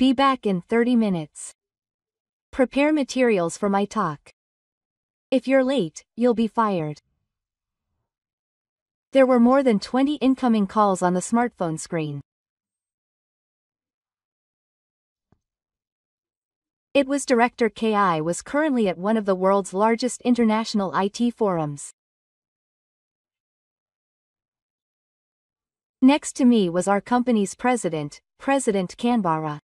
Be back in 30 minutes. Prepare materials for my talk. If you're late, you'll be fired. There were more than 20 incoming calls on the smartphone screen. It was Director Ki was currently at one of the world's largest international IT forums. Next to me was our company's president, President Canberra.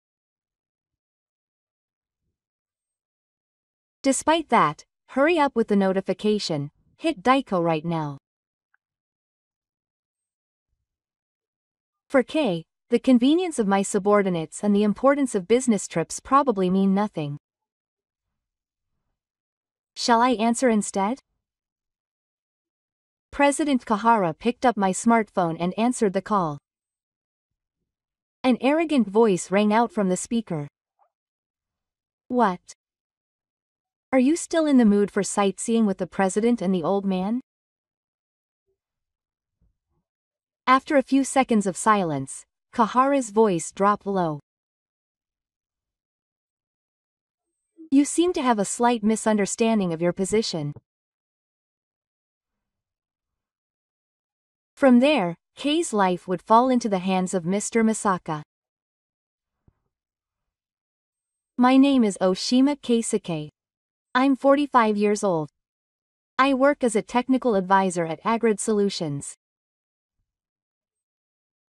Despite that, hurry up with the notification, hit Daiko right now. For K, the convenience of my subordinates and the importance of business trips probably mean nothing. Shall I answer instead? President Kahara picked up my smartphone and answered the call. An arrogant voice rang out from the speaker. What? Are you still in the mood for sightseeing with the president and the old man? After a few seconds of silence, Kahara's voice dropped low. You seem to have a slight misunderstanding of your position. From there, Kei's life would fall into the hands of Mr. Masaka. My name is Oshima Keisuke. I'm 45 years old. I work as a technical advisor at Agrid Solutions.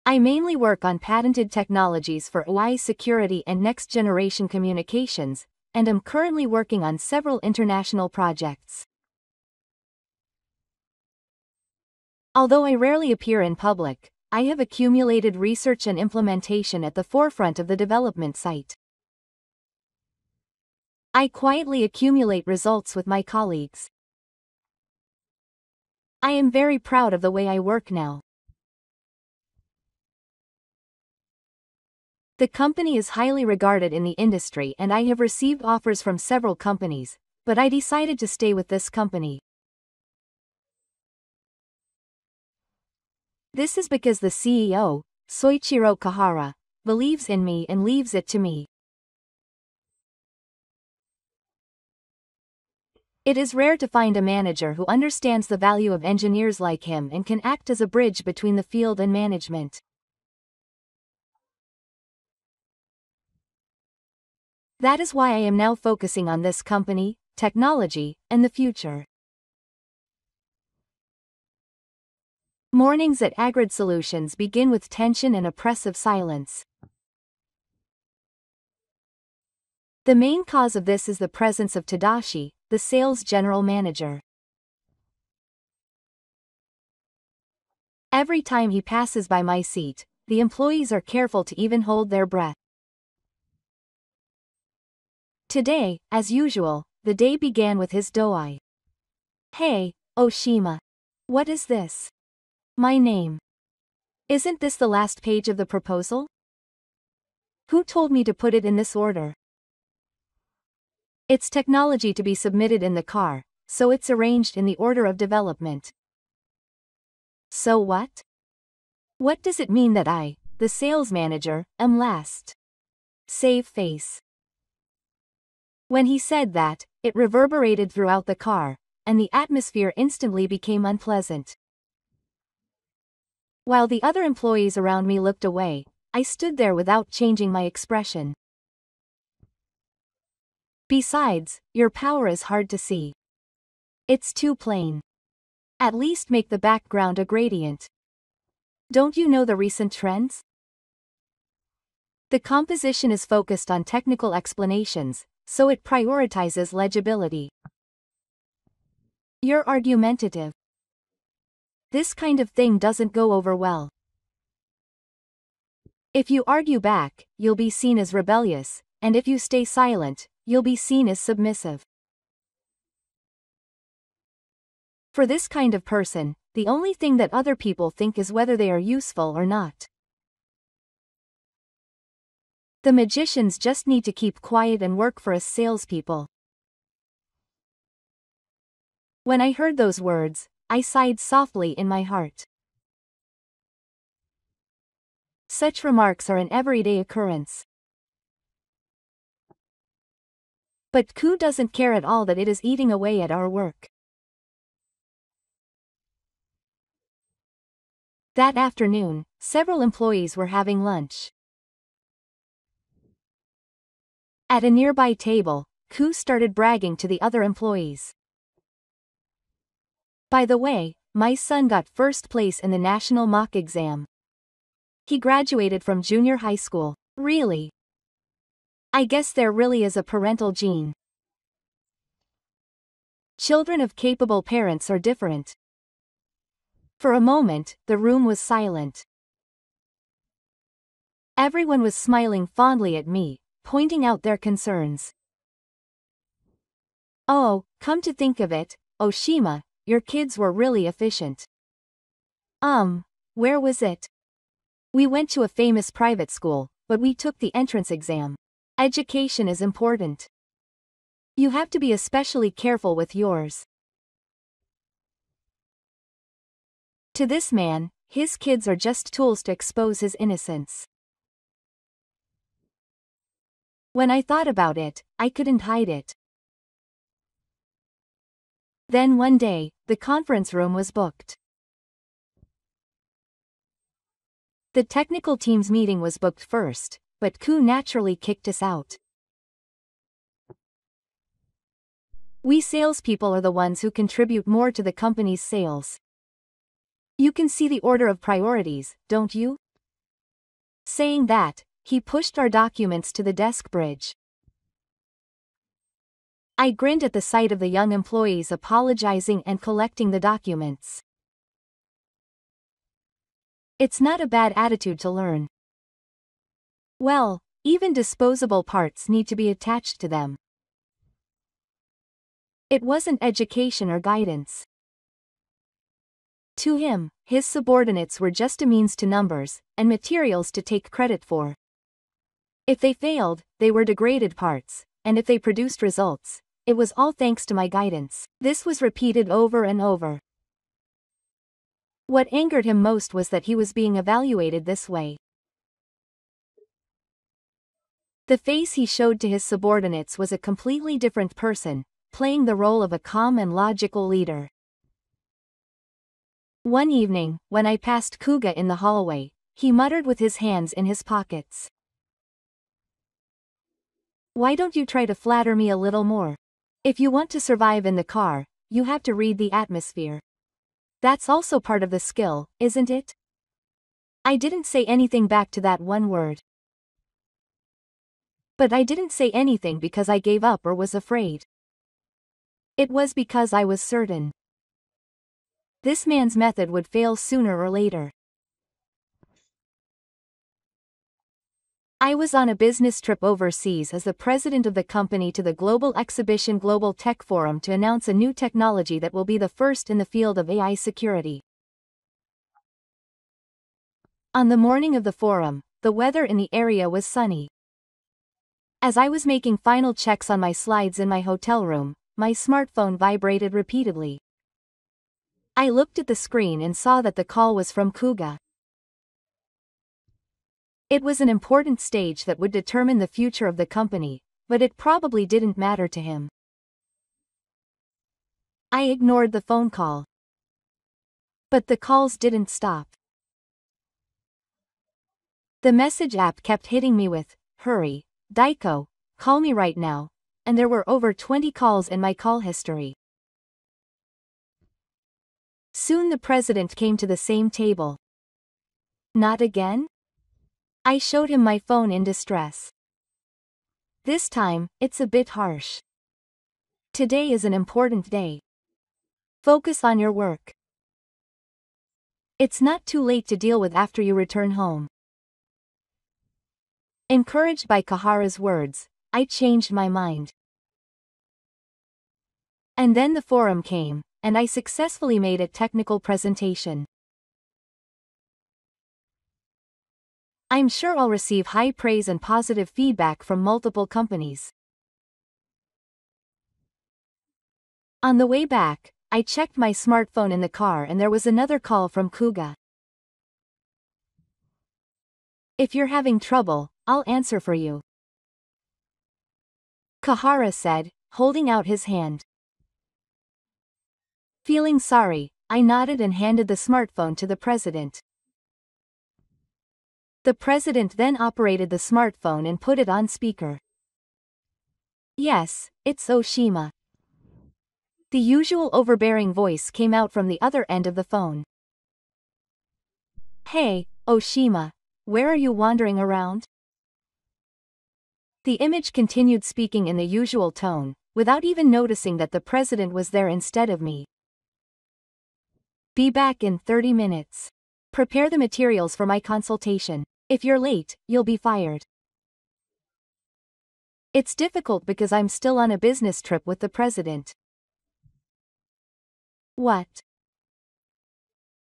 I mainly work on patented technologies for AI security and next-generation communications, and am currently working on several international projects. Although I rarely appear in public, I have accumulated research and implementation at the forefront of the development site. I quietly accumulate results with my colleagues. I am very proud of the way I work now. The company is highly regarded in the industry and I have received offers from several companies, but I decided to stay with this company. This is because the CEO, Soichiro Kahara, believes in me and leaves it to me. It is rare to find a manager who understands the value of engineers like him and can act as a bridge between the field and management. That is why I am now focusing on this company, technology, and the future. Mornings at Agrid Solutions begin with tension and oppressive silence. The main cause of this is the presence of Tadashi, the sales general manager. Every time he passes by my seat, the employees are careful to even hold their breath. Today, as usual, the day began with his doi. Hey, Oshima. What is this? My name. Isn't this the last page of the proposal? Who told me to put it in this order? It's technology to be submitted in the car, so it's arranged in the order of development. So what? What does it mean that I, the sales manager, am last? Save face. When he said that, it reverberated throughout the car, and the atmosphere instantly became unpleasant. While the other employees around me looked away, I stood there without changing my expression. Besides, your power is hard to see. It's too plain. At least make the background a gradient. Don't you know the recent trends? The composition is focused on technical explanations, so it prioritizes legibility. You're argumentative. This kind of thing doesn't go over well. If you argue back, you'll be seen as rebellious, and if you stay silent, you'll be seen as submissive. For this kind of person, the only thing that other people think is whether they are useful or not. The magicians just need to keep quiet and work for us salespeople. When I heard those words, I sighed softly in my heart. Such remarks are an everyday occurrence. But Ku doesn't care at all that it is eating away at our work. That afternoon, several employees were having lunch. At a nearby table, Ku started bragging to the other employees. By the way, my son got first place in the national mock exam. He graduated from junior high school. Really? I guess there really is a parental gene. Children of capable parents are different. For a moment, the room was silent. Everyone was smiling fondly at me, pointing out their concerns. Oh, come to think of it, Oshima, your kids were really efficient. Where was it? We went to a famous private school, but we took the entrance exam. Education is important. You have to be especially careful with yours. To this man, his kids are just tools to expose his innocence. When I thought about it, I couldn't hide it. Then one day, the conference room was booked. The technical team's meeting was booked first, but Ku naturally kicked us out. We salespeople are the ones who contribute more to the company's sales. You can see the order of priorities, don't you? Saying that, he pushed our documents to the desk bridge. I grinned at the sight of the young employees apologizing and collecting the documents. It's not a bad attitude to learn. Well, even disposable parts need to be attached to them. It wasn't education or guidance. To him, his subordinates were just a means to numbers, and materials to take credit for. If they failed, they were degraded parts, and if they produced results, it was all thanks to my guidance. This was repeated over and over. What angered him most was that he was being evaluated this way. The face he showed to his subordinates was a completely different person, playing the role of a calm and logical leader. One evening, when I passed Kuga in the hallway, he muttered with his hands in his pockets. Why don't you try to flatter me a little more? If you want to survive in the car, you have to read the atmosphere. That's also part of the skill, isn't it? I didn't say anything back to that one word. But I didn't say anything because I gave up or was afraid. It was because I was certain. This man's method would fail sooner or later. I was on a business trip overseas as the president of the company to the global exhibition Global Tech Forum to announce a new technology that will be the first in the field of AI security. On the morning of the forum, the weather in the area was sunny. As I was making final checks on my slides in my hotel room, my smartphone vibrated repeatedly. I looked at the screen and saw that the call was from Kuga. It was an important stage that would determine the future of the company, but it probably didn't matter to him. I ignored the phone call. But the calls didn't stop. The message app kept hitting me with, "Hurry, Daiko, call me right now," and there were over 20 calls in my call history. Soon the president came to the same table. Not again? I showed him my phone in distress. This time, it's a bit harsh. Today is an important day. Focus on your work. It's not too late to deal with after you return home. Encouraged by Kahara's words, I changed my mind. And then the forum came, and I successfully made a technical presentation. I'm sure I'll receive high praise and positive feedback from multiple companies. On the way back, I checked my smartphone in the car and there was another call from Kuga. If you're having trouble, I'll answer for you. Kahara said, holding out his hand. Feeling sorry, I nodded and handed the smartphone to the president. The president then operated the smartphone and put it on speaker. Yes, it's Oshima. The usual overbearing voice came out from the other end of the phone. Hey, Oshima, where are you wandering around? The image continued speaking in the usual tone, without even noticing that the president was there instead of me. Be back in 30 minutes. Prepare the materials for my consultation. If you're late, you'll be fired. It's difficult because I'm still on a business trip with the president. What?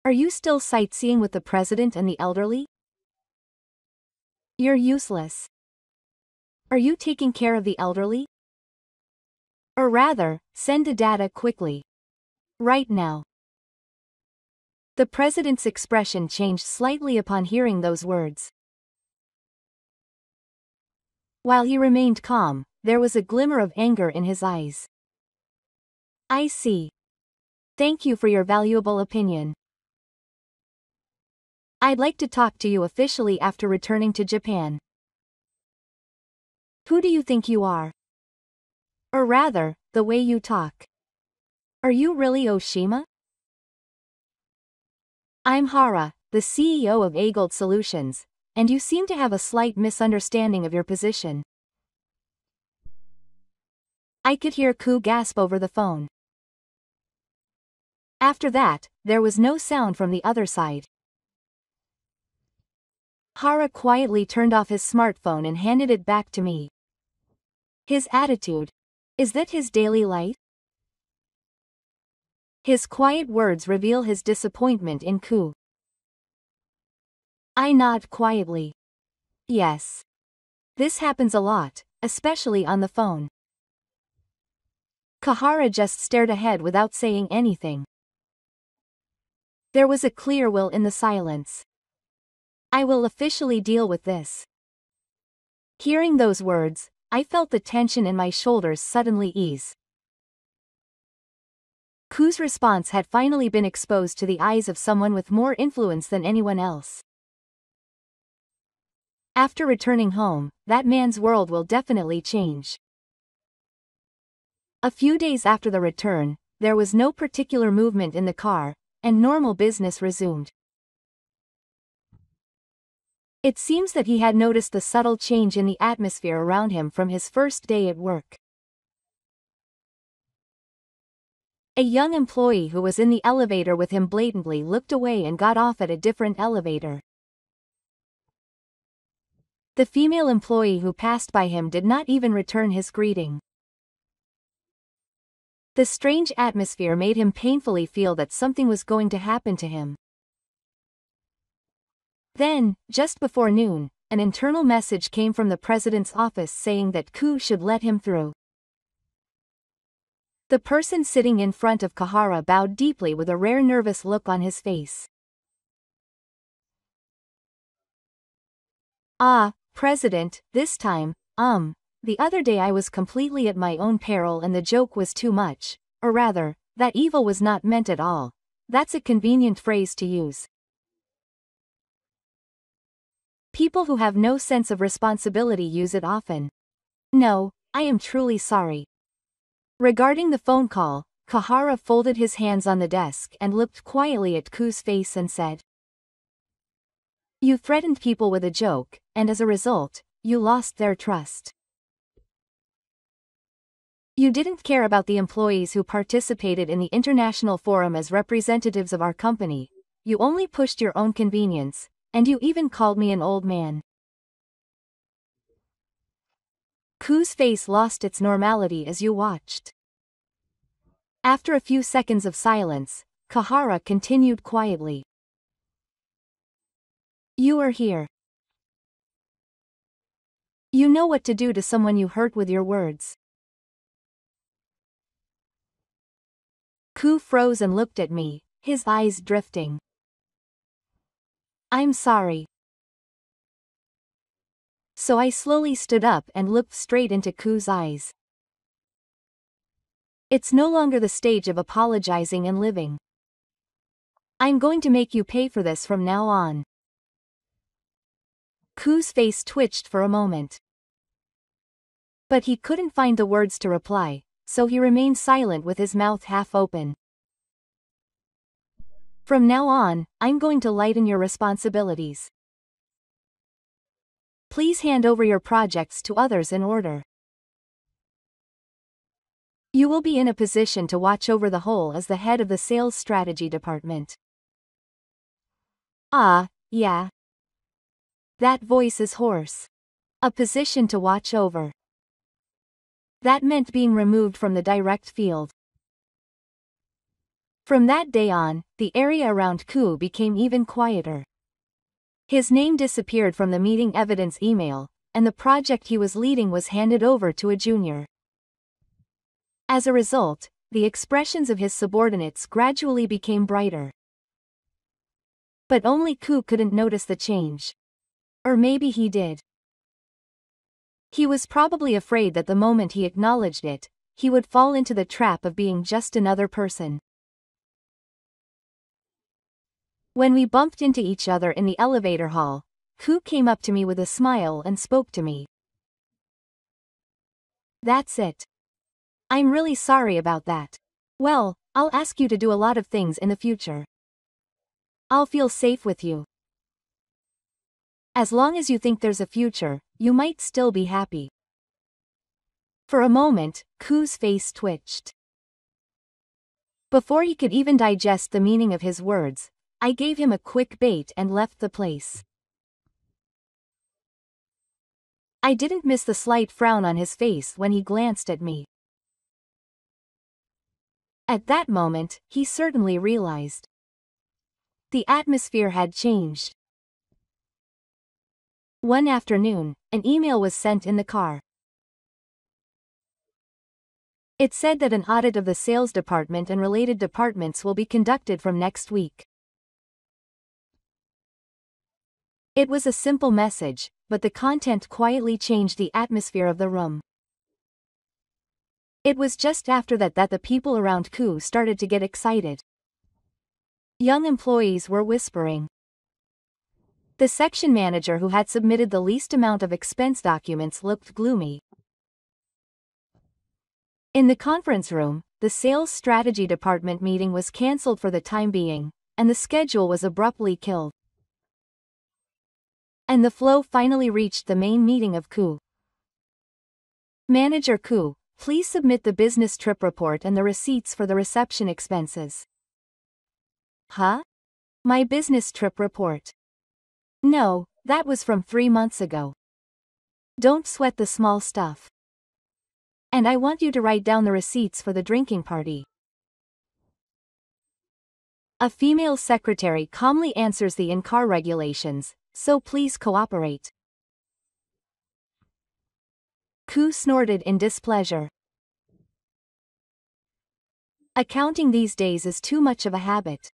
Are you still sightseeing with the president and the elderly? You're useless. Are you taking care of the elderly? Or rather, send the data quickly. Right now. The president's expression changed slightly upon hearing those words. While he remained calm, there was a glimmer of anger in his eyes. I see. Thank you for your valuable opinion. I'd like to talk to you officially after returning to Japan. Who do you think you are? Or rather, the way you talk. Are you really Oshima? I'm Hara, the CEO of Gold Solutions, and you seem to have a slight misunderstanding of your position. I could hear Ku gasp over the phone. After that, there was no sound from the other side. Hara quietly turned off his smartphone and handed it back to me. His attitude. Is that his daily life? His quiet words reveal his disappointment in Ku. I nod quietly. Yes. This happens a lot, especially on the phone. Kahara just stared ahead without saying anything. There was a clear will in the silence. I will officially deal with this. Hearing those words, I felt the tension in my shoulders suddenly ease. Ku's response had finally been exposed to the eyes of someone with more influence than anyone else. After returning home, that man's world will definitely change. A few days after the return, there was no particular movement in the car, and normal business resumed. It seems that he had noticed the subtle change in the atmosphere around him from his first day at work. A young employee who was in the elevator with him blatantly looked away and got off at a different elevator. The female employee who passed by him did not even return his greeting. The strange atmosphere made him painfully feel that something was going to happen to him. Then, just before noon, an internal message came from the president's office saying that Ku should let him through. The person sitting in front of Kahara bowed deeply with a rare nervous look on his face. Ah, President, this time, the other day I was completely at my own peril and the joke was too much, or rather, that evil was not meant at all. That's a convenient phrase to use. People who have no sense of responsibility use it often. No, I am truly sorry. Regarding the phone call, Kahara folded his hands on the desk and looked quietly at Ku's face and said, You threatened people with a joke, and as a result, you lost their trust. You didn't care about the employees who participated in the international forum as representatives of our company, you only pushed your own convenience, and you even called me an old man. Ku's face lost its normality as you watched. After a few seconds of silence, Kahara continued quietly. You are here. You know what to do to someone you hurt with your words. Ku froze and looked at me, his eyes drifting. I'm sorry. So I slowly stood up and looked straight into Ku's eyes. It's no longer the stage of apologizing and living. I'm going to make you pay for this from now on. Ku's face twitched for a moment. But he couldn't find the words to reply, so he remained silent with his mouth half open. From now on, I'm going to lighten your responsibilities. Please hand over your projects to others in order. You will be in a position to watch over the whole as the head of the sales strategy department. Ah, yeah. That voice is hoarse. A position to watch over. That meant being removed from the direct field. From that day on, the area around Ku became even quieter. His name disappeared from the meeting evidence email, and the project he was leading was handed over to a junior. As a result, the expressions of his subordinates gradually became brighter. But only Ku couldn't notice the change. Or maybe he did. He was probably afraid that the moment he acknowledged it, he would fall into the trap of being just another person. When we bumped into each other in the elevator hall, Ku came up to me with a smile and spoke to me. That's it. I'm really sorry about that. Well, I'll ask you to do a lot of things in the future. I'll feel safe with you. As long as you think there's a future, you might still be happy. For a moment, Ku's face twitched. Before he could even digest the meaning of his words, I gave him a quick bait and left the place. I didn't miss the slight frown on his face when he glanced at me. At that moment, he certainly realized. The atmosphere had changed. One afternoon, an email was sent in the car. It said that an audit of the sales department and related departments will be conducted from next week. It was a simple message, but the content quietly changed the atmosphere of the room. It was just after that the people around Ku started to get excited. Young employees were whispering. The section manager who had submitted the least amount of expense documents looked gloomy. In the conference room, the sales strategy department meeting was cancelled for the time being, and the schedule was abruptly killed. And the flow finally reached the main meeting of Ku. Manager Ku, please submit the business trip report and the receipts for the reception expenses. Huh? My business trip report? No, that was from 3 months ago. Don't sweat the small stuff. And I want you to write down the receipts for the drinking party. A female secretary calmly answers the in-car regulations, so please cooperate. Ku snorted in displeasure. Accounting these days is too much of a habit.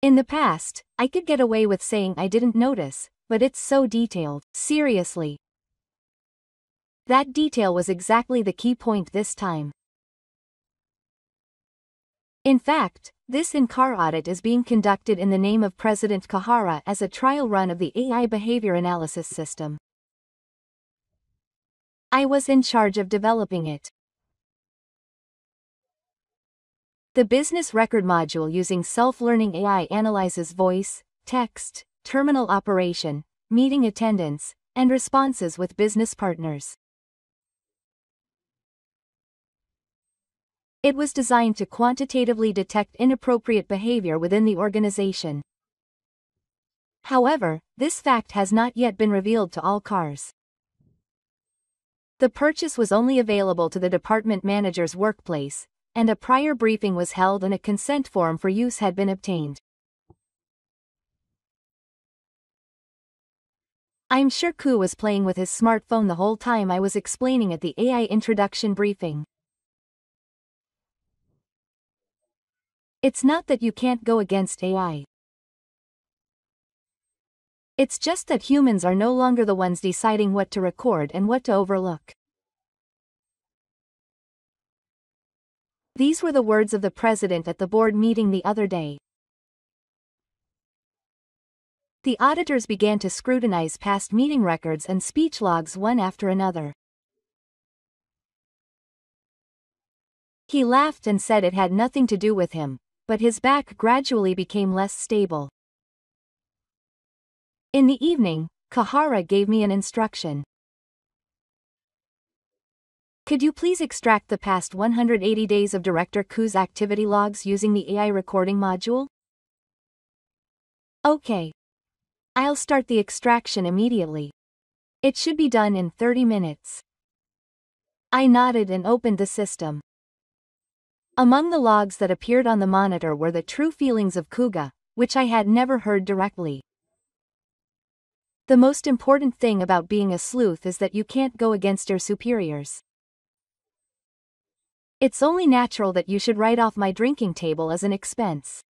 In the past, I could get away with saying I didn't notice, but it's so detailed. Seriously. That detail was exactly the key point this time. In fact, this in-car audit is being conducted in the name of President Kahara as a trial run of the AI behavior analysis system. I was in charge of developing it. The business record module using self-learning AI analyzes voice, text, terminal operation, meeting attendance, and responses with business partners. It was designed to quantitatively detect inappropriate behavior within the organization. However, this fact has not yet been revealed to all cars. The purchase was only available to the department manager's workplace, and a prior briefing was held and a consent form for use had been obtained. I'm sure Ku was playing with his smartphone the whole time I was explaining at the AI introduction briefing. It's not that you can't go against AI. It's just that humans are no longer the ones deciding what to record and what to overlook. These were the words of the president at the board meeting the other day. The auditors began to scrutinize past meeting records and speech logs one after another. He laughed and said it had nothing to do with him, but his back gradually became less stable. In the evening, Kahara gave me an instruction. Could you please extract the past 180 days of Director Ku's activity logs using the AI recording module? Okay. I'll start the extraction immediately. It should be done in 30 minutes. I nodded and opened the system. Among the logs that appeared on the monitor were the true feelings of Kuga, which I had never heard directly. The most important thing about being a sleuth is that you can't go against your superiors. It's only natural that you should write off my drinking table as an expense.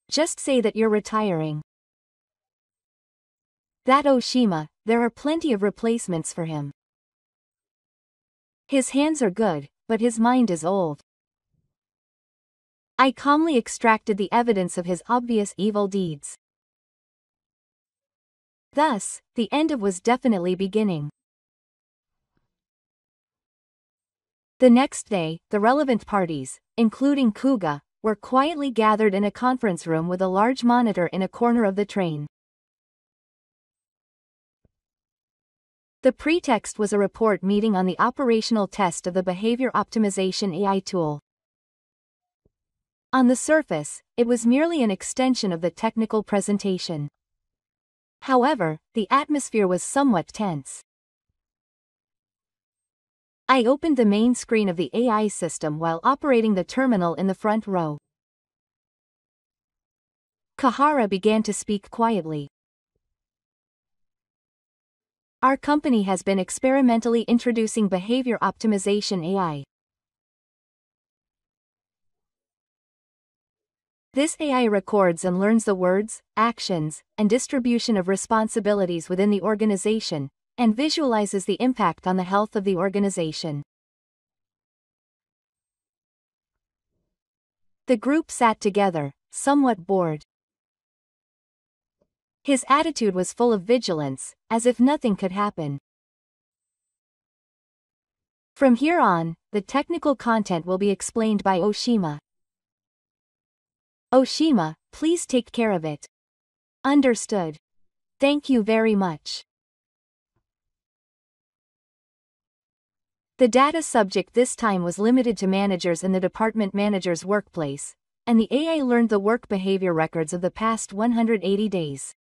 Just say that you're retiring. That Oshima, there are plenty of replacements for him. His hands are good, but his mind is old. I calmly extracted the evidence of his obvious evil deeds. Thus, the end of was definitely beginning. The next day, the relevant parties, including Kuga, were quietly gathered in a conference room with a large monitor in a corner of the train. The pretext was a report meeting on the operational test of the behavior optimization AI tool. On the surface, it was merely an extension of the technical presentation. However, the atmosphere was somewhat tense. I opened the main screen of the AI system while operating the terminal in the front row. Kahara began to speak quietly. Our company has been experimentally introducing behavior optimization AI. This AI records and learns the words, actions, and distribution of responsibilities within the organization, and visualizes the impact on the health of the organization. The group sat together, somewhat bored. His attitude was full of vigilance, as if nothing could happen. From here on, the technical content will be explained by Oshima. Oshima, please take care of it. Understood. Thank you very much. The data subject this time was limited to managers in the department manager's workplace, and the AI learned the work behavior records of the past 180 days.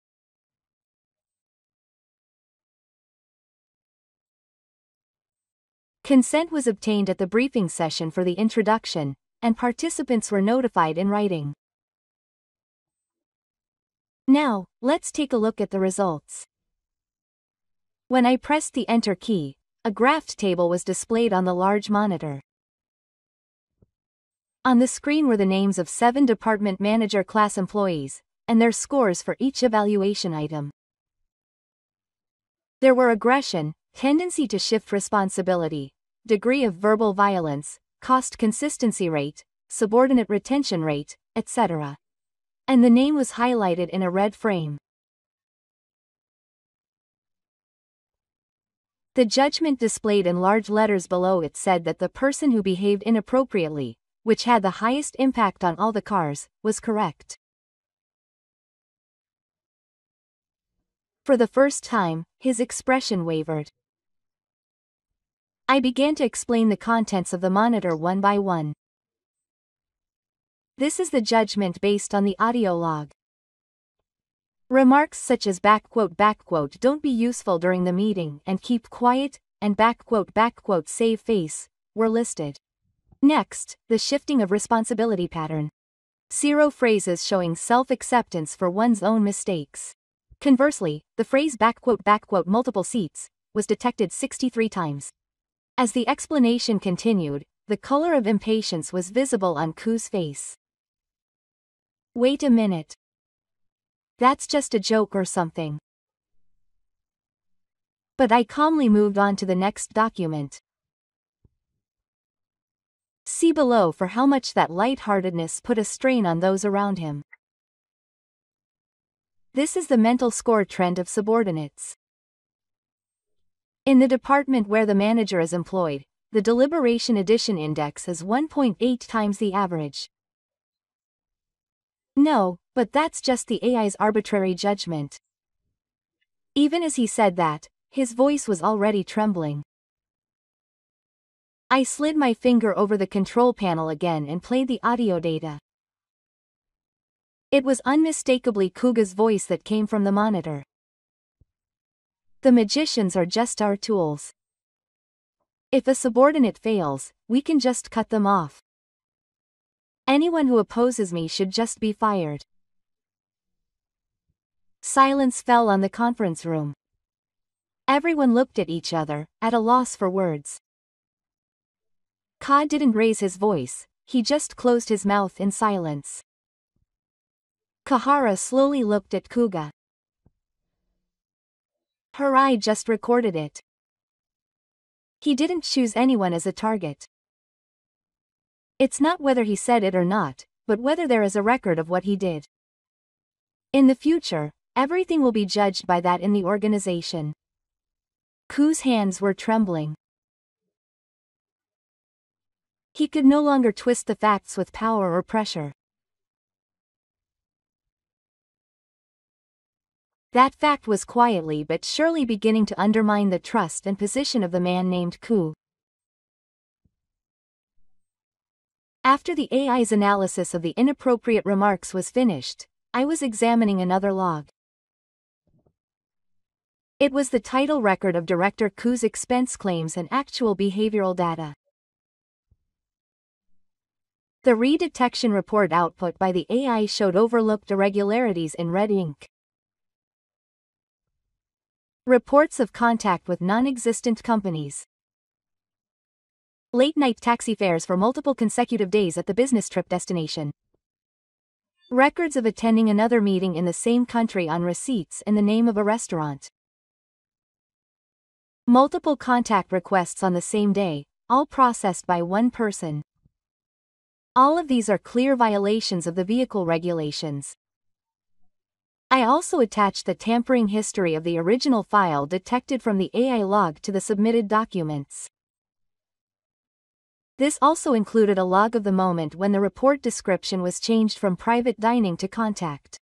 Consent was obtained at the briefing session for the introduction, and participants were notified in writing. Now, let's take a look at the results. When I pressed the Enter key, a graphed table was displayed on the large monitor. On the screen were the names of 7 department manager class employees, and their scores for each evaluation item. There were aggression, tendency to shift responsibility, degree of verbal violence, cost consistency rate, subordinate retention rate, etc. And the name was highlighted in a red frame. The judgment displayed in large letters below it said that the person who behaved inappropriately, which had the highest impact on all the cars, was correct. For the first time, his expression wavered. I began to explain the contents of the monitor one by one. This is the judgment based on the audio log. Remarks such as "don't be useful during the meeting and keep quiet," and "save face," were listed. Next, the shifting of responsibility pattern. 0 phrases showing self-acceptance for one's own mistakes. Conversely, the phrase "multiple seats" was detected 63 times. As the explanation continued, the color of impatience was visible on Ku's face. Wait a minute. That's just a joke or something. But I calmly moved on to the next document. See below for how much that lightheartedness put a strain on those around him. This is the mental score trend of subordinates. In the department where the manager is employed, the deliberation addition index is 1.8 times the average. No, but that's just the AI's arbitrary judgment. Even as he said that, his voice was already trembling. I slid my finger over the control panel again and played the audio data. It was unmistakably Kuga's voice that came from the monitor. The magicians are just our tools. If a subordinate fails, we can just cut them off. Anyone who opposes me should just be fired. Silence fell on the conference room. Everyone looked at each other, at a loss for words. Ka didn't raise his voice, he just closed his mouth in silence. Kahara slowly looked at Kuga. Her eye just recorded it. He didn't choose anyone as a target. It's not whether he said it or not, but whether there is a record of what he did. In the future, everything will be judged by that in the organization. Ku's hands were trembling. He could no longer twist the facts with power or pressure. That fact was quietly but surely beginning to undermine the trust and position of the man named Ku. After the AI's analysis of the inappropriate remarks was finished, I was examining another log. It was the title record of Director Ku's expense claims and actual behavioral data. The redetection report output by the AI showed overlooked irregularities in red ink. Reports of contact with non-existent companies. Late-night taxi fares for multiple consecutive days at the business trip destination. Records of attending another meeting in the same country on receipts in the name of a restaurant. Multiple contact requests on the same day, all processed by one person. All of these are clear violations of the vehicle regulations. I also attached the tampering history of the original file detected from the AI log to the submitted documents. This also included a log of the moment when the report description was changed from private dining to contact.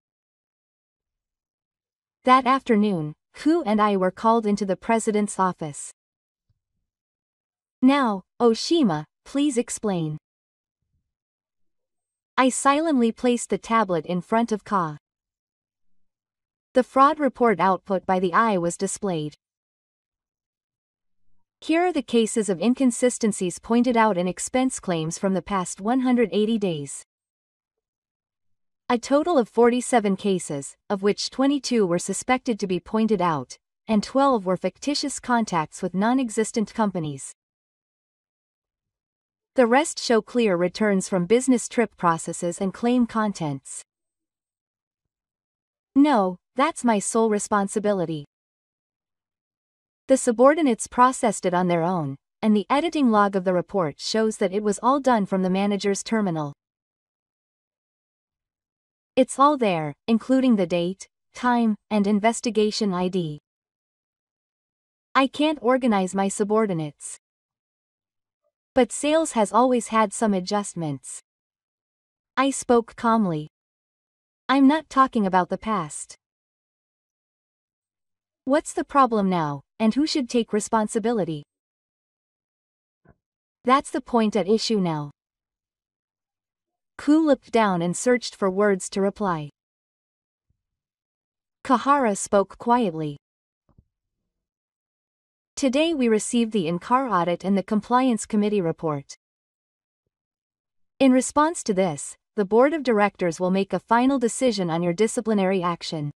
That afternoon, Ku and I were called into the president's office. Now, Oshima, please explain. I silently placed the tablet in front of Ka. The fraud report output by the eye was displayed. Here are the cases of inconsistencies pointed out in expense claims from the past 180 days. A total of 47 cases, of which 22 were suspected to be pointed out, and 12 were fictitious contacts with non-existent companies. The rest show clear returns from business trip processes and claim contents. No, that's my sole responsibility. The subordinates processed it on their own, and the editing log of the report shows that it was all done from the manager's terminal. It's all there, including the date, time, and investigation ID. I can't organize my subordinates. But sales has always had some adjustments. I spoke calmly. I'm not talking about the past. What's the problem now, and who should take responsibility? That's the point at issue now. Ku looked down and searched for words to reply. Kahara spoke quietly. Today we received the in-car audit and the compliance committee report. In response to this, the board of directors will make a final decision on your disciplinary action.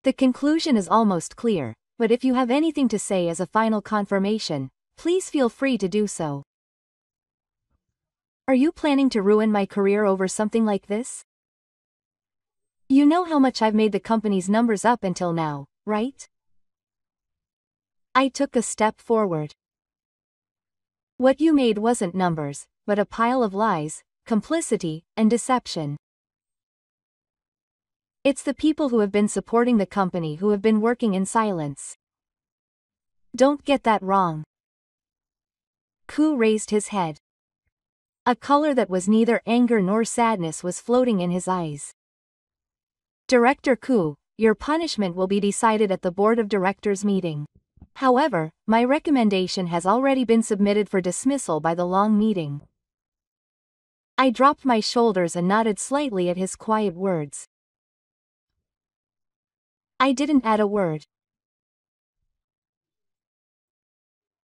The conclusion is almost clear, but if you have anything to say as a final confirmation, please feel free to do so. Are you planning to ruin my career over something like this? You know how much I've made the company's numbers up until now, right? I took a step forward. What you made wasn't numbers, but a pile of lies, complicity, and deception. It's the people who have been supporting the company who have been working in silence. Don't get that wrong. Ku raised his head. A color that was neither anger nor sadness was floating in his eyes. Director Ku, your punishment will be decided at the board of directors meeting. However, my recommendation has already been submitted for dismissal by the long meeting. I dropped my shoulders and nodded slightly at his quiet words. I didn't add a word.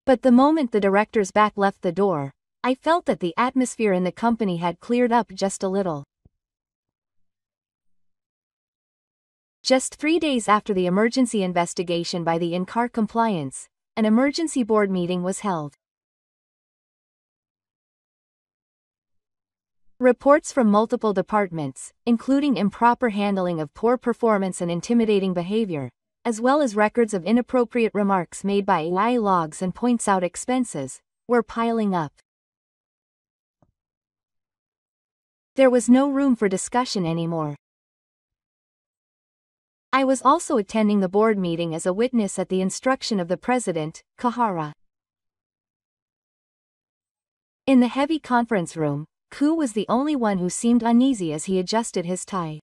But the moment the director's back left the door, I felt that the atmosphere in the company had cleared up just a little. Just 3 days after the emergency investigation by the in-car compliance, an emergency board meeting was held. Reports from multiple departments, including improper handling of poor performance and intimidating behavior, as well as records of inappropriate remarks made by AI logs and points out expenses, were piling up. There was no room for discussion anymore. I was also attending the board meeting as a witness at the instruction of the president, Kahara. In the heavy conference room, Ku was the only one who seemed uneasy as he adjusted his tie.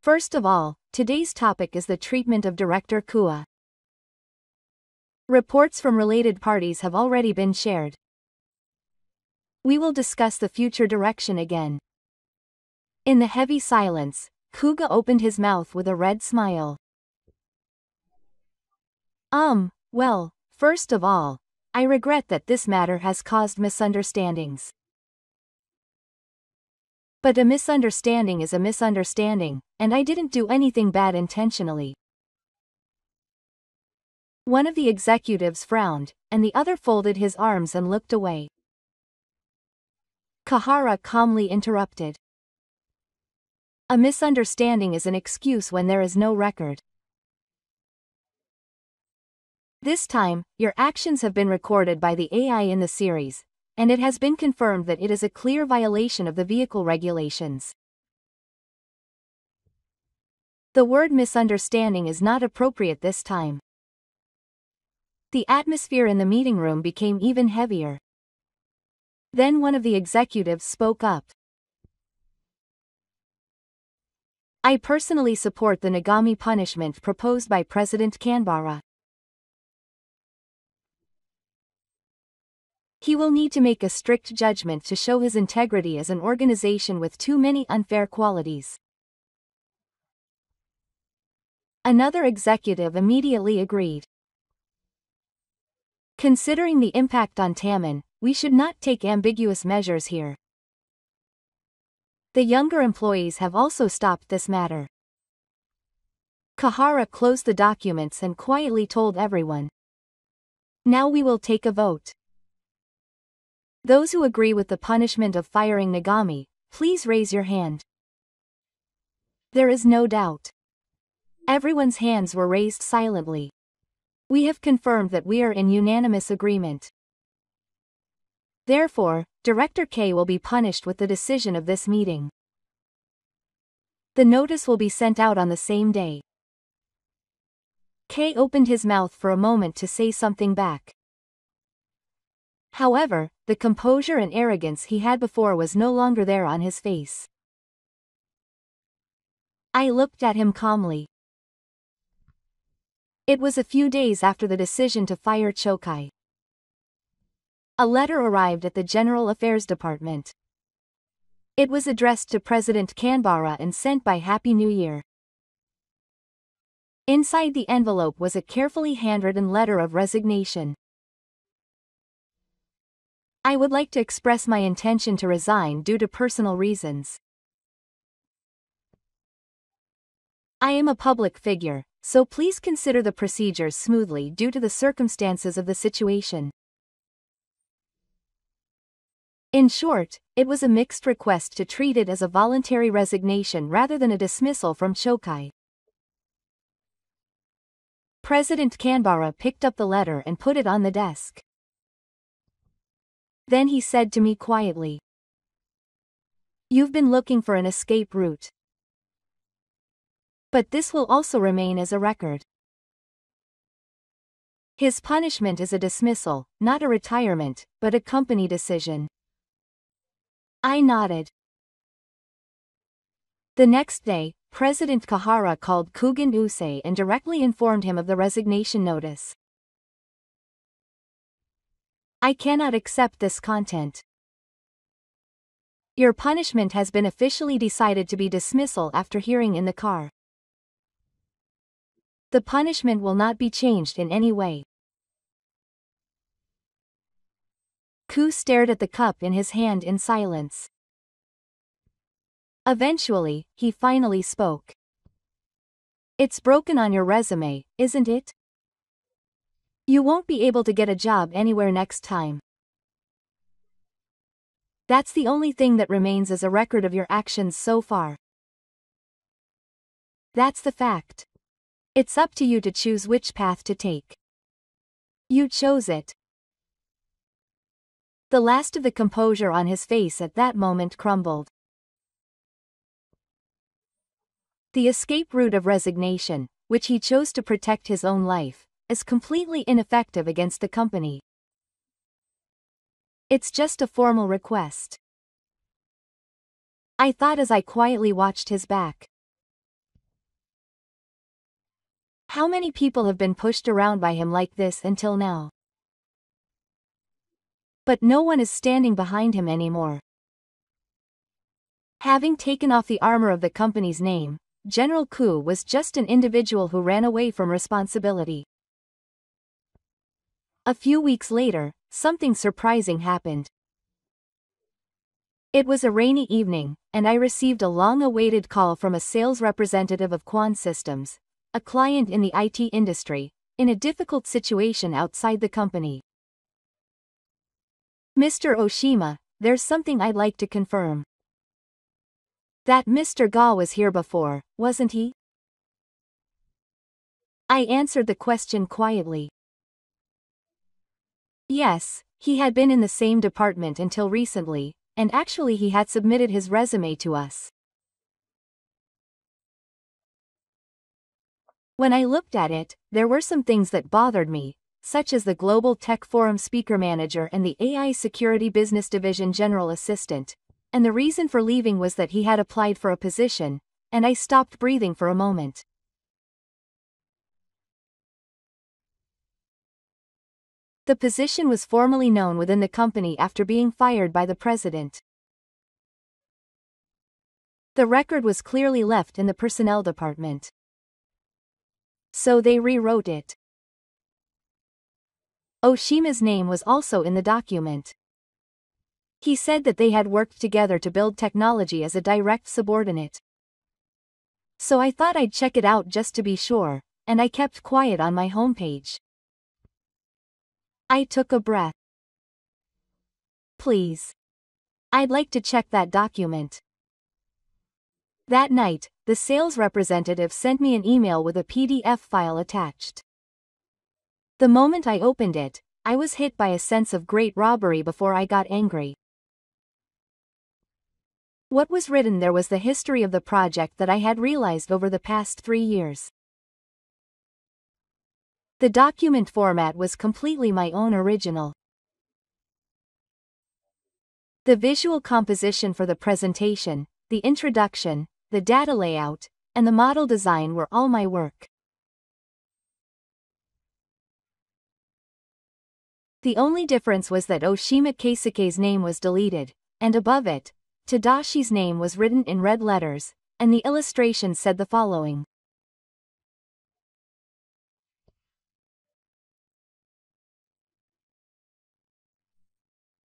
First of all, today's topic is the treatment of Director Kua. Reports from related parties have already been shared. We will discuss the future direction again. In the heavy silence, Kuga opened his mouth with a red smile. Well, first of all, I regret that this matter has caused misunderstandings. But a misunderstanding is a misunderstanding, and I didn't do anything bad intentionally. One of the executives frowned, and the other folded his arms and looked away. Kahara calmly interrupted. A misunderstanding is an excuse when there is no record. This time, your actions have been recorded by the AI in the series, and it has been confirmed that it is a clear violation of the vehicle regulations. The word misunderstanding is not appropriate this time. The atmosphere in the meeting room became even heavier. Then one of the executives spoke up. I personally support the Nagami punishment proposed by President Canberra. He will need to make a strict judgment to show his integrity as an organization with too many unfair qualities. Another executive immediately agreed. Considering the impact on Tammin, we should not take ambiguous measures here. The younger employees have also stopped this matter. Kahara closed the documents and quietly told everyone. Now we will take a vote. Those who agree with the punishment of firing Nagami, please raise your hand. There is no doubt. Everyone's hands were raised silently. We have confirmed that we are in unanimous agreement. Therefore, Director K will be punished with the decision of this meeting. The notice will be sent out on the same day. K opened his mouth for a moment to say something back. However, the composure and arrogance he had before was no longer there on his face. I looked at him calmly. It was a few days after the decision to fire Chokai. A letter arrived at the General Affairs Department. It was addressed to President Canberra and sent by Happy New Year. Inside the envelope was a carefully handwritten letter of resignation. I would like to express my intention to resign due to personal reasons. I am a public figure, so please consider the procedures smoothly due to the circumstances of the situation. In short, it was a mixed request to treat it as a voluntary resignation rather than a dismissal from Chokai. President Canberra picked up the letter and put it on the desk. Then he said to me quietly, "You've been looking for an escape route. But this will also remain as a record." His punishment is a dismissal, not a retirement, but a company decision. I nodded. The next day, President Kahara called Kugan Usei and directly informed him of the resignation notice. "I cannot accept this content. Your punishment has been officially decided to be dismissal after hearing in the car. The punishment will not be changed in any way." Ku stared at the cup in his hand in silence. Eventually, he finally spoke. "It's broken on your resume, isn't it? You won't be able to get a job anywhere next time. That's the only thing that remains as a record of your actions so far. That's the fact. It's up to you to choose which path to take. You chose it." The last of the composure on his face at that moment crumbled. The escape route of resignation, which he chose to protect his own life, is completely ineffective against the company. It's just a formal request. I thought as I quietly watched his back. How many people have been pushed around by him like this until now? But no one is standing behind him anymore. Having taken off the armor of the company's name, General Ku was just an individual who ran away from responsibility. A few weeks later, something surprising happened. It was a rainy evening, and I received a long-awaited call from a sales representative of Quan Systems, a client in the IT industry, in a difficult situation outside the company. "Mr. Oshima, there's something I'd like to confirm." "That Mr. Ga was here before, wasn't he?" I answered the question quietly. Yes, he had been in the same department until recently, and actually he had submitted his resume to us. When I looked at it, there were some things that bothered me, such as the Global Tech Forum Speaker Manager and the AI Security Business Division General Assistant, and the reason for leaving was that he had applied for a position, and I stopped breathing for a moment. The position was formally known within the company after being fired by the president. The record was clearly left in the personnel department. So they rewrote it. Oshima's name was also in the document. He said that they had worked together to build technology as a direct subordinate. So I thought I'd check it out just to be sure, and I kept quiet on my homepage. I took a breath. Please. I'd like to check that document. That night, the sales representative sent me an email with a PDF file attached. The moment I opened it, I was hit by a sense of great robbery before I got angry. What was written there was the history of the project that I had realized over the past 3 years. The document format was completely my own original. The visual composition for the presentation, the introduction, the data layout, and the model design were all my work. The only difference was that Oshima Keisuke's name was deleted, and above it, Tadashi's name was written in red letters, and the illustration said the following.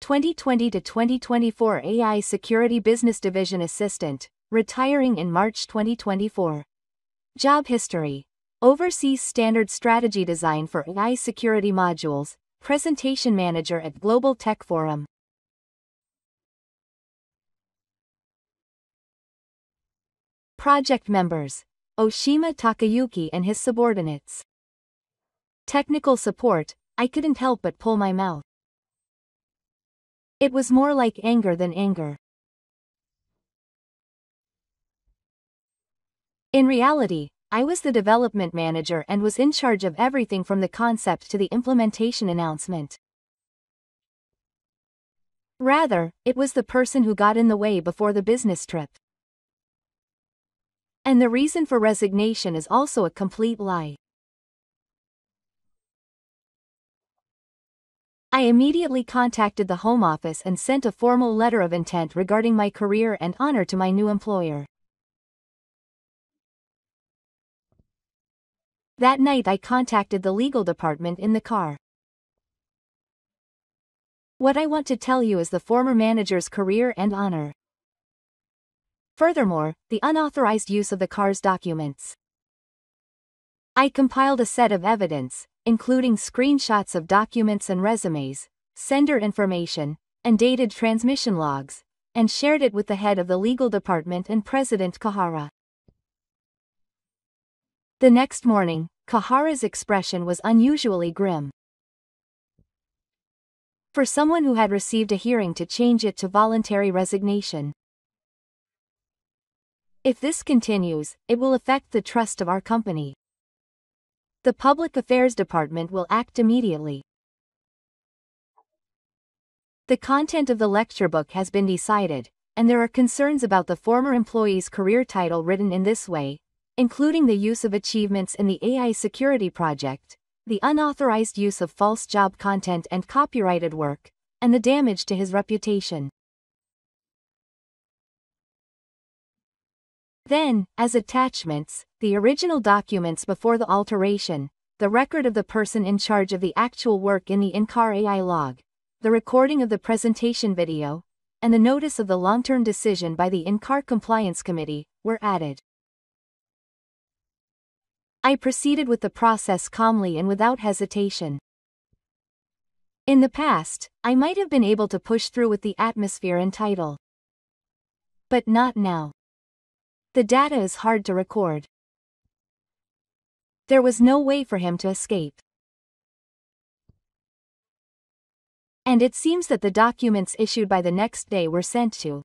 "2020 to 2024 AI Security Business Division Assistant, retiring in March 2024. Job history. Oversees standard strategy design for AI security modules, presentation manager at Global Tech Forum. Project members: Oshima Takayuki and his subordinates. Technical support: I couldn't help but pull my mouth. It was more like anger than anger. In reality, I was the development manager and was in charge of everything from the concept to the implementation announcement. Rather, it was the person who got in the way before the business trip. And the reason for resignation is also a complete lie. I immediately contacted the home office and sent a formal letter of intent regarding my career and honor to my new employer. That night I contacted the legal department in the car. What I want to tell you is the former manager's career and honor. Furthermore, the unauthorized use of the car's documents. I compiled a set of evidence, including screenshots of documents and resumes, sender information, and dated transmission logs, and shared it with the head of the legal department and President Kahara. The next morning, Kahara's expression was unusually grim. For someone who had received a hearing to change it to voluntary resignation. If this continues, it will affect the trust of our company. The Public Affairs Department will act immediately. The content of the lecture book has been decided, and there are concerns about the former employee's career title written in this way, including the use of achievements in the AI security project, the unauthorized use of false job content and copyrighted work, and the damage to his reputation. Then, as attachments, the original documents before the alteration, the record of the person in charge of the actual work in the in-car AI log, the recording of the presentation video, and the notice of the long-term decision by the in-car compliance committee, were added. I proceeded with the process calmly and without hesitation. In the past, I might have been able to push through with the atmosphere and title. But not now. The data is hard to record. There was no way for him to escape. And it seems that the documents issued by the next day were sent to.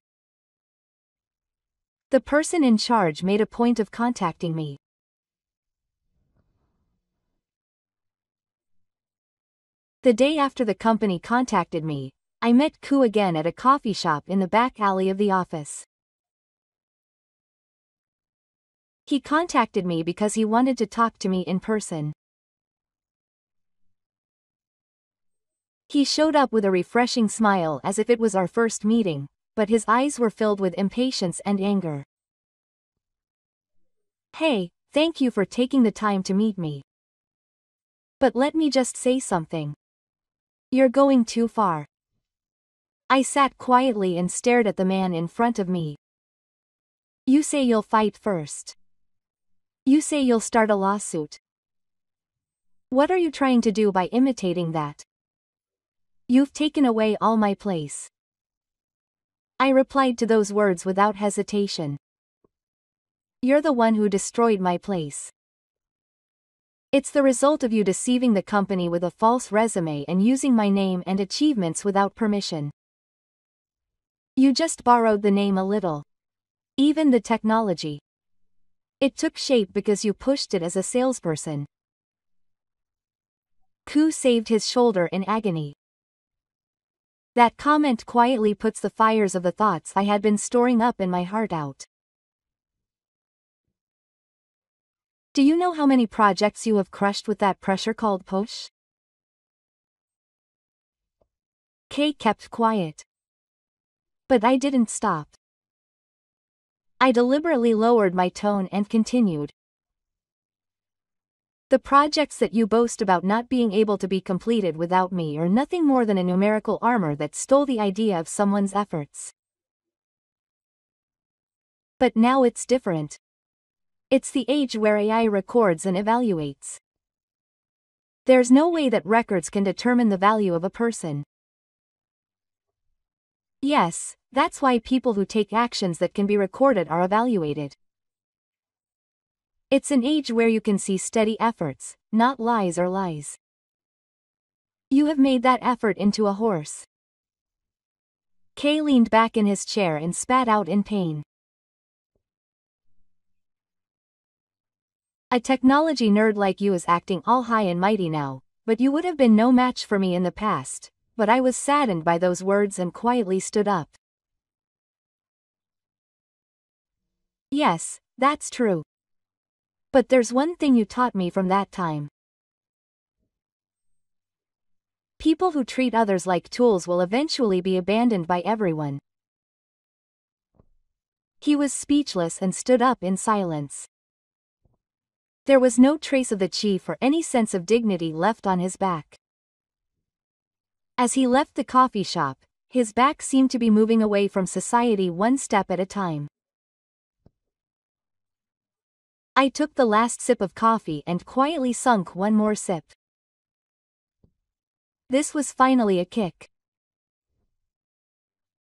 The person in charge made a point of contacting me. The day after the company contacted me, I met Ku again at a coffee shop in the back alley of the office. He contacted me because he wanted to talk to me in person. He showed up with a refreshing smile as if it was our first meeting, but his eyes were filled with impatience and anger. Hey, thank you for taking the time to meet me. But let me just say something. You're going too far. I sat quietly and stared at the man in front of me. You say you'll fight first. You say you'll start a lawsuit. What are you trying to do by imitating that? You've taken away all my place. I replied to those words without hesitation. You're the one who destroyed my place. It's the result of you deceiving the company with a false resume and using my name and achievements without permission. You just borrowed the name a little. Even the technology. It took shape because you pushed it as a salesperson. Ku saved his shoulder in agony. That comment quietly puts the fires of the thoughts I had been storing up in my heart out. Do you know how many projects you have crushed with that pressure called push? Kay kept quiet. But I didn't stop. I deliberately lowered my tone and continued. The projects that you boast about not being able to be completed without me are nothing more than a numerical armor that stole the idea of someone's efforts. But now it's different. It's the age where AI records and evaluates. There's no way that records can determine the value of a person. Yes, that's why people who take actions that can be recorded are evaluated. It's an age where you can see steady efforts, not lies or lies. You have made that effort into a horse. Kay leaned back in his chair and spat out in pain. A technology nerd like you is acting all high and mighty now, but you would have been no match for me in the past. But I was saddened by those words and quietly stood up. Yes, that's true. But there's one thing you taught me from that time. People who treat others like tools will eventually be abandoned by everyone. He was speechless and stood up in silence. There was no trace of the chief or any sense of dignity left on his back. As he left the coffee shop, his back seemed to be moving away from society one step at a time. I took the last sip of coffee and quietly sunk one more sip. This was finally a kick.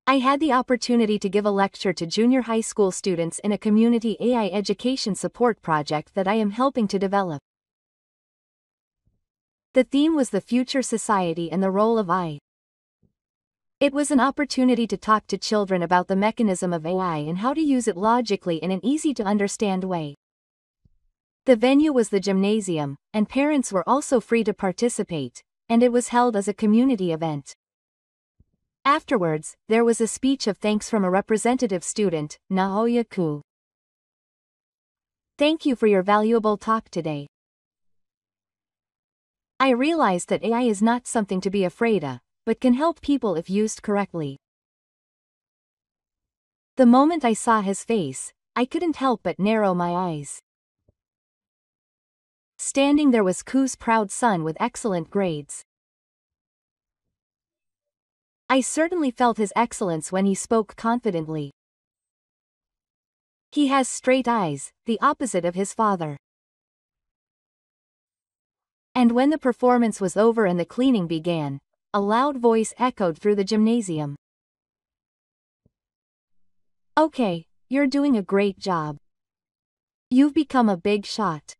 I had the opportunity to give a lecture to junior high school students in a community AI education support project that I am helping to develop. The theme was the future society and the role of AI. It was an opportunity to talk to children about the mechanism of AI and how to use it logically in an easy-to-understand way. The venue was the gymnasium, and parents were also free to participate, and it was held as a community event. Afterwards, there was a speech of thanks from a representative student, Naoya Ku. Thank you for your valuable talk today. I realized that AI is not something to be afraid of, but can help people if used correctly. The moment I saw his face, I couldn't help but narrow my eyes. Standing there was Ku's proud son with excellent grades. I certainly felt his excellence when he spoke confidently. He has straight eyes, the opposite of his father. And when the performance was over and the cleaning began, a loud voice echoed through the gymnasium. Okay, you're doing a great job. You've become a big shot.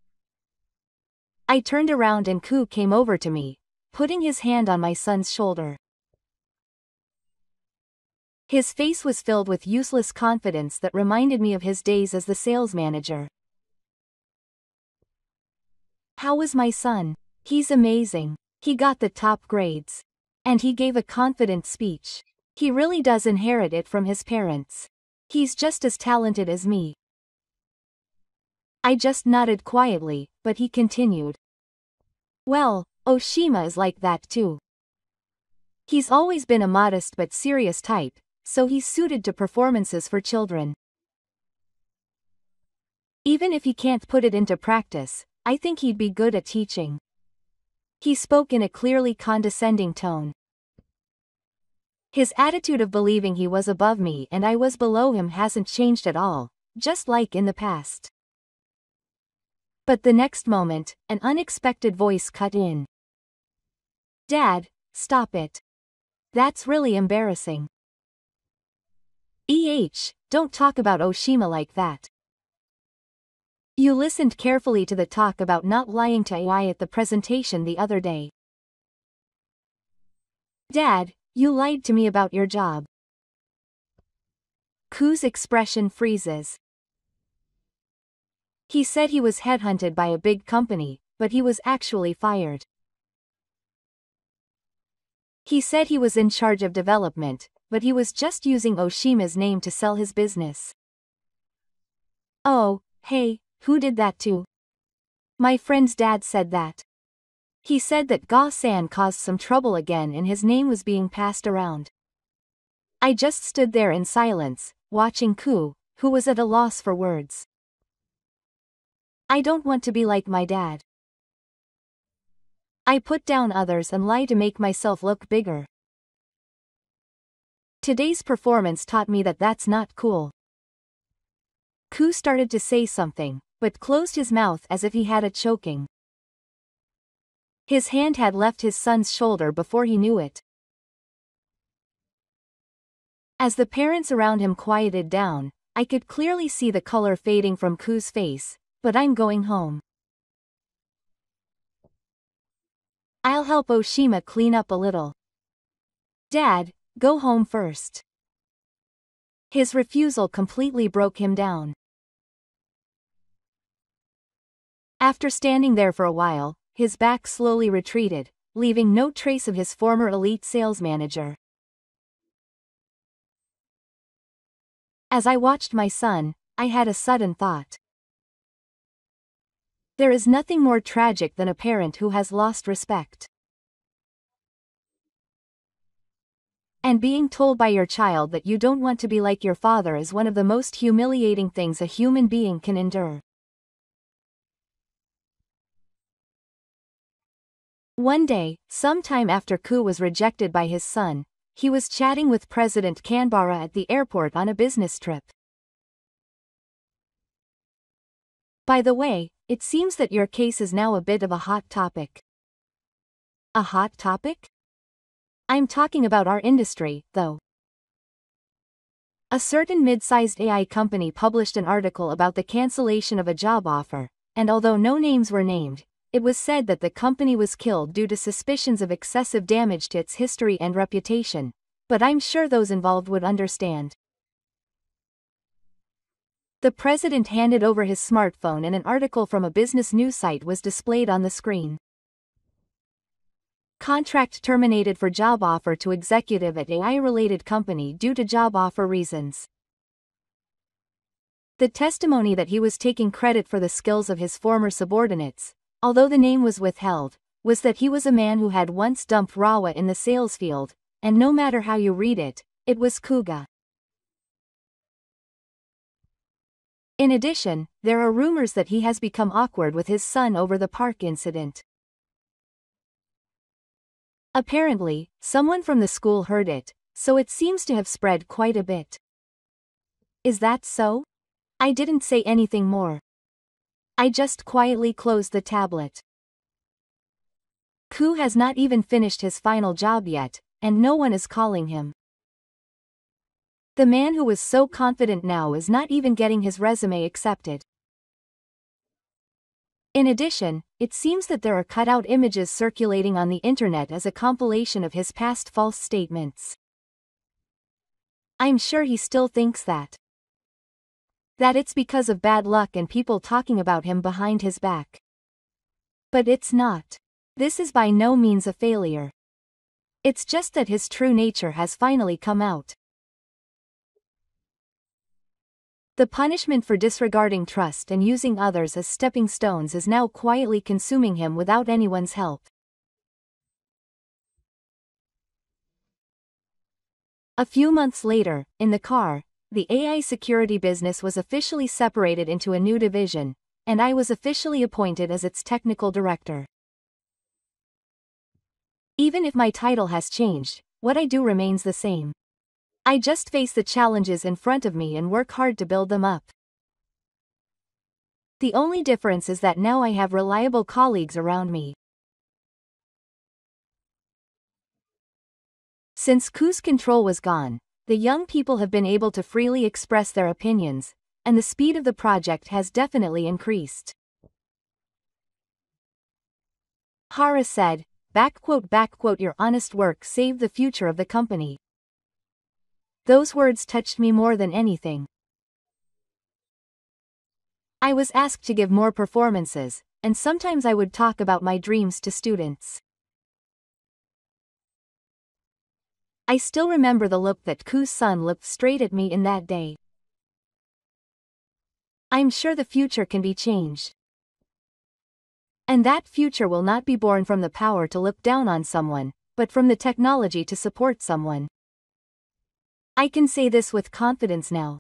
I turned around and Ku came over to me, putting his hand on my son's shoulder. His face was filled with useless confidence that reminded me of his days as the sales manager. How was my son? He's amazing. He got the top grades. And he gave a confident speech. He really does inherit it from his parents. He's just as talented as me. I just nodded quietly, but he continued. Well, Oshima is like that too. He's always been a modest but serious type, so he's suited to performances for children. Even if he can't put it into practice, I think he'd be good at teaching. He spoke in a clearly condescending tone. His attitude of believing he was above me and I was below him hasn't changed at all, just like in the past. But the next moment, an unexpected voice cut in. Dad, stop it. That's really embarrassing. Don't talk about Oshima like that. You listened carefully to the talk about not lying to AI at the presentation the other day. Dad, you lied to me about your job. Ku's expression freezes. He said he was headhunted by a big company, but he was actually fired. He said he was in charge of development, but he was just using Oshima's name to sell his business. Oh, hey, who did that to? My friend's dad said that. He said that Ga-san caused some trouble again and his name was being passed around. I just stood there in silence, watching Ku, who was at a loss for words. I don't want to be like my dad. I put down others and lie to make myself look bigger. Today's performance taught me that that's not cool. Ku started to say something, but closed his mouth as if he had a choking. His hand had left his son's shoulder before he knew it. As the parents around him quieted down, I could clearly see the color fading from Ku's face, but I'm going home. I'll help Oshima clean up a little. Dad, go home first. His refusal completely broke him down. After standing there for a while, his back slowly retreated, leaving no trace of his former elite sales manager. As I watched my son, I had a sudden thought. There is nothing more tragic than a parent who has lost respect. And being told by your child that you don't want to be like your father is one of the most humiliating things a human being can endure. One day, sometime after Ku was rejected by his son, he was chatting with President Canberra at the airport on a business trip. By the way, it seems that your case is now a bit of a hot topic. A hot topic? I'm talking about our industry, though. A certain mid-sized AI company published an article about the cancellation of a job offer, and although no names were named, it was said that the company was killed due to suspicions of excessive damage to its history and reputation, but I'm sure those involved would understand. The president handed over his smartphone and an article from a business news site was displayed on the screen. Contract terminated for job offer to executive at AI-related company due to job offer reasons. The testimony that he was taking credit for the skills of his former subordinates, although the name was withheld, was that he was a man who had once dumped Rawa in the sales field, and no matter how you read it, it was Kuga. In addition, there are rumors that he has become awkward with his son over the park incident. Apparently, someone from the school heard it, so it seems to have spread quite a bit. Is that so? I didn't say anything more. I just quietly closed the tablet. Ku has not even finished his final job yet, and no one is calling him. The man who was so confident now is not even getting his resume accepted. In addition, it seems that there are cutout images circulating on the internet as a compilation of his past false statements. I'm sure he still thinks that it's because of bad luck and people talking about him behind his back. But it's not. This is by no means a failure. It's just that his true nature has finally come out. The punishment for disregarding trust and using others as stepping stones is now quietly consuming him without anyone's help. A few months later, in the car, the AI security business was officially separated into a new division, and I was officially appointed as its technical director. Even if my title has changed, what I do remains the same. I just face the challenges in front of me and work hard to build them up. The only difference is that now I have reliable colleagues around me. Since Ku's control was gone, the young people have been able to freely express their opinions, and the speed of the project has definitely increased. Hara said, "Your honest work saved the future of the company." Those words touched me more than anything. I was asked to give more performances, and sometimes I would talk about my dreams to students. I still remember the look that Ku's son looked straight at me in that day. I'm sure the future can be changed. And that future will not be born from the power to look down on someone, but from the technology to support someone. I can say this with confidence now.